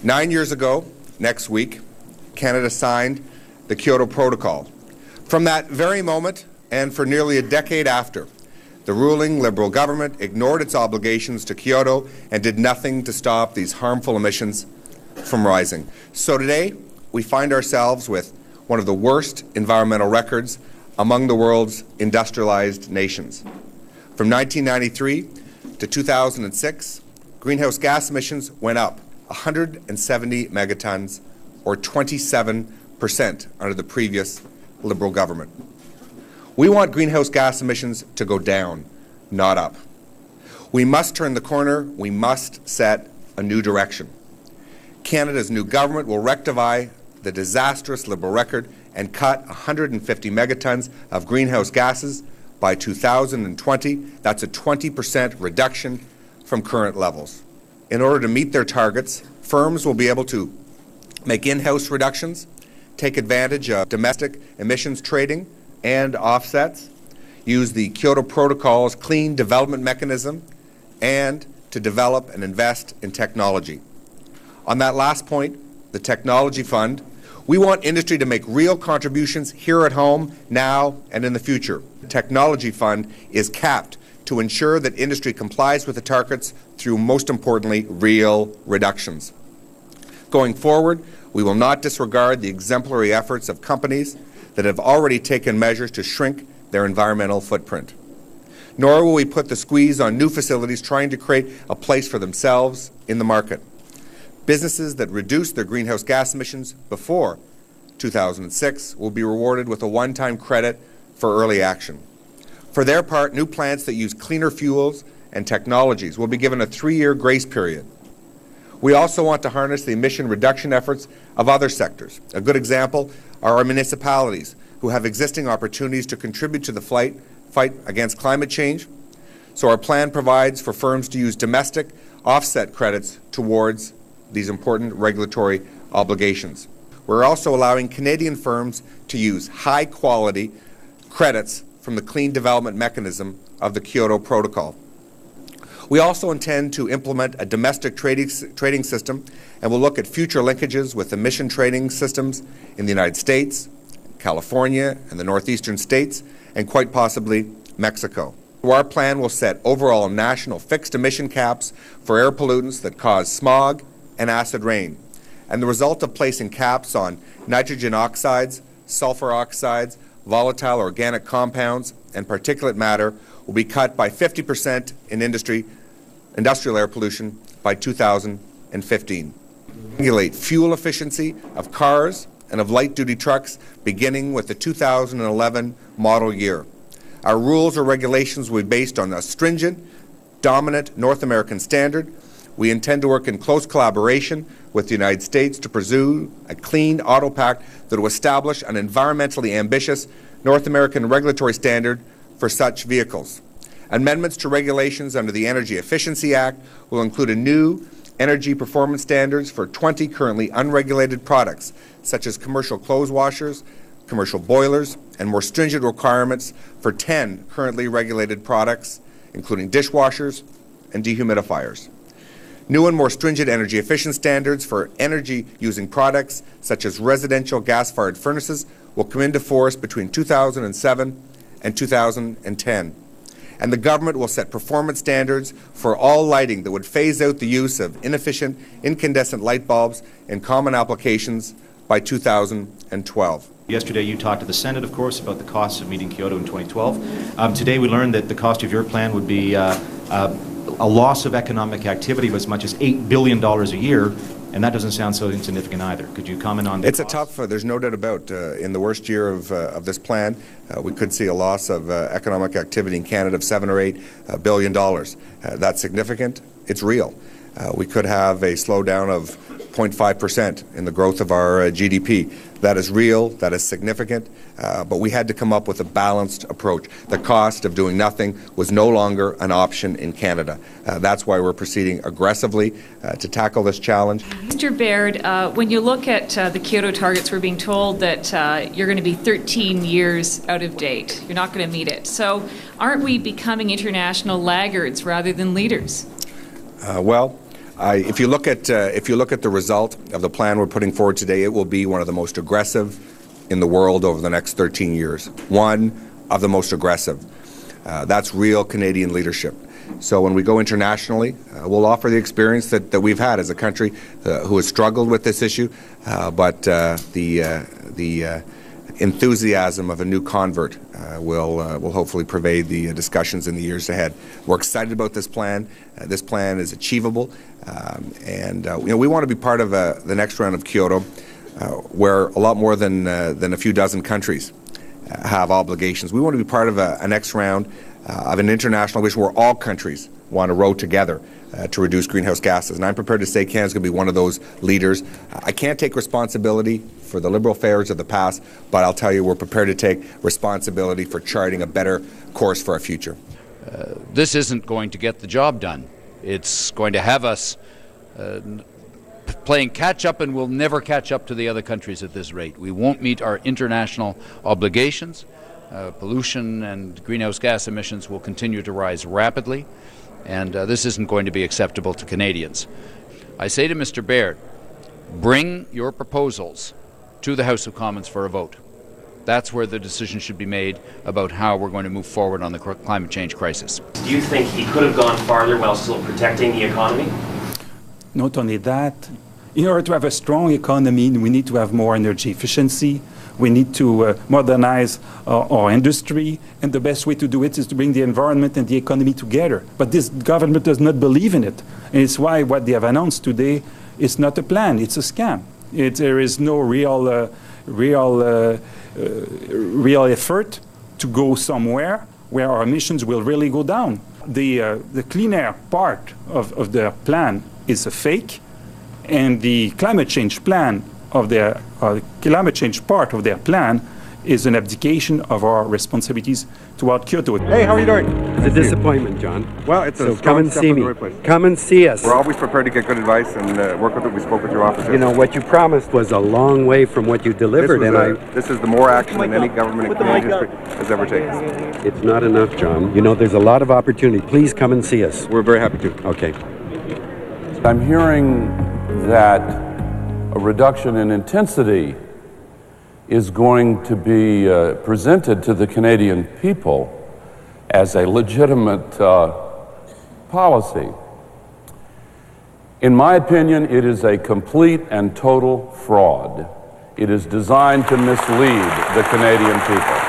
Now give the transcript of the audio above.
9 years ago, next week, Canada signed the Kyoto Protocol. From that very moment, and for nearly a decade after, the ruling Liberal government ignored its obligations to Kyoto and did nothing to stop these harmful emissions from rising. So today, we find ourselves with one of the worst environmental records among the world's industrialized nations. From 1993 to 2006, greenhouse gas emissions went up 170 megatons, or 27% under the previous Liberal government. We want greenhouse gas emissions to go down, not up. We must turn the corner. We must set a new direction. Canada's new government will rectify the disastrous Liberal record and cut 150 megatons of greenhouse gases by 2020. That's a 20% reduction from current levels. In order to meet their targets, firms will be able to make in-house reductions, take advantage of domestic emissions trading and offsets, use the Kyoto Protocol's clean development mechanism, and to develop and invest in technology. On that last point, the Technology Fund, we want industry to make real contributions here at home, now, and in the future. The Technology Fund is capped to ensure that industry complies with the targets through, most importantly, real reductions. Going forward, we will not disregard the exemplary efforts of companies that have already taken measures to shrink their environmental footprint. Nor will we put the squeeze on new facilities trying to create a place for themselves in the market. Businesses that reduced their greenhouse gas emissions before 2006 will be rewarded with a one-time credit for early action. For their part, new plants that use cleaner fuels and technologies will be given a 3-year grace period. We also want to harness the emission reduction efforts of other sectors. A good example are our municipalities, who have existing opportunities to contribute to the fight against climate change. So our plan provides for firms to use domestic offset credits towards these important regulatory obligations. We're also allowing Canadian firms to use high-quality credits from the clean development mechanism of the Kyoto Protocol. We also intend to implement a domestic trading system, and will look at future linkages with emission trading systems in the United States, California, and the northeastern states, and quite possibly Mexico. Our plan will set overall national fixed emission caps for air pollutants that cause smog and acid rain. And the result of placing caps on nitrogen oxides, sulfur oxides, volatile organic compounds, and particulate matter will be cut by 50% in industrial air pollution by 2015. Regulate fuel efficiency of cars and of light-duty trucks beginning with the 2011 model year. Our rules or regulations will be based on a stringent, dominant North American standard. We intend to work in close collaboration with the United States to pursue a clean auto pact that will establish an environmentally ambitious North American regulatory standard for such vehicles. Amendments to regulations under the Energy Efficiency Act will include a new energy performance standards for 20 currently unregulated products, such as commercial clothes washers, commercial boilers, and more stringent requirements for 10 currently regulated products, including dishwashers and dehumidifiers. New and more stringent energy efficient standards for energy-using products, such as residential gas-fired furnaces, will come into force between 2007 and 2010. And the government will set performance standards for all lighting that would phase out the use of inefficient incandescent light bulbs in common applications by 2012. Yesterday you talked to the Senate, of course, about the costs of meeting Kyoto in 2012. Today we learned that the cost of your plan would be a loss of economic activity of as much as $8 billion a year, and that doesn't sound so insignificant either. Could you comment on that? It's a tough, there's no doubt about, in the worst year of this plan, we could see a loss of economic activity in Canada of $7 or $8 billion. That's significant. It's real. We could have a slowdown of 0.5% in the growth of our GDP. That is real, that is significant, but we had to come up with a balanced approach. The cost of doing nothing was no longer an option in Canada. That's why we're proceeding aggressively to tackle this challenge. Mr. Baird, when you look at the Kyoto targets, we're being told that you're going to be 13 years out of date. You're not going to meet it. So aren't we becoming international laggards rather than leaders? Well, If you look at the result of the plan we're putting forward today, it will be one of the most aggressive in the world over the next 13 years. One of the most aggressive. That's real Canadian leadership. So when we go internationally, we'll offer the experience that we've had as a country who has struggled with this issue, but the enthusiasm of a new convert will hopefully pervade the discussions in the years ahead. We're excited about this plan. This plan is achievable, and we want to be part of the next round of Kyoto, where a lot more than a few dozen countries have obligations. We want to be part of a next round of an international vision where all countries want to row together to reduce greenhouse gases. And I'm prepared to say Canada's going to be one of those leaders. I can't take responsibility for the Liberal failures of the past, but I'll tell you we're prepared to take responsibility for charting a better course for our future. This isn't going to get the job done. It's going to have us playing catch-up, and we'll never catch up to the other countries at this rate. We won't meet our international obligations. Pollution and greenhouse gas emissions will continue to rise rapidly, and this isn't going to be acceptable to Canadians. I say to Mr. Baird, bring your proposals to the House of Commons for a vote. That's where the decision should be made about how we're going to move forward on the climate change crisis. Do you think he could have gone farther while still protecting the economy? Not only that, in order to have a strong economy, we need to have more energy efficiency. We need to modernize our industry, and the best way to do it is to bring the environment and the economy together. But this government does not believe in it, and it's why what they have announced today is not a plan, it's a scam. There is no real effort to go somewhere where our emissions will really go down. The clean air part of their plan is a fake, and the climate change plan of their climate change part of their plan is an abdication of our responsibilities toward Kyoto. Hey, how are you doing? It's a disappointment, John. Well, it's a come and see me. Come and see us. We're always prepared to get good advice and work with it. We spoke with your office. You know, what you promised was a long way from what you delivered, this is the more action than any government in Canadian history has ever taken. It's not enough, John. You know, there's a lot of opportunity. Please come and see us. We're very happy to. Okay. I'm hearing that a reduction in intensity is going to be presented to the Canadian people as a legitimate policy. In my opinion, it is a complete and total fraud. It is designed to mislead the Canadian people.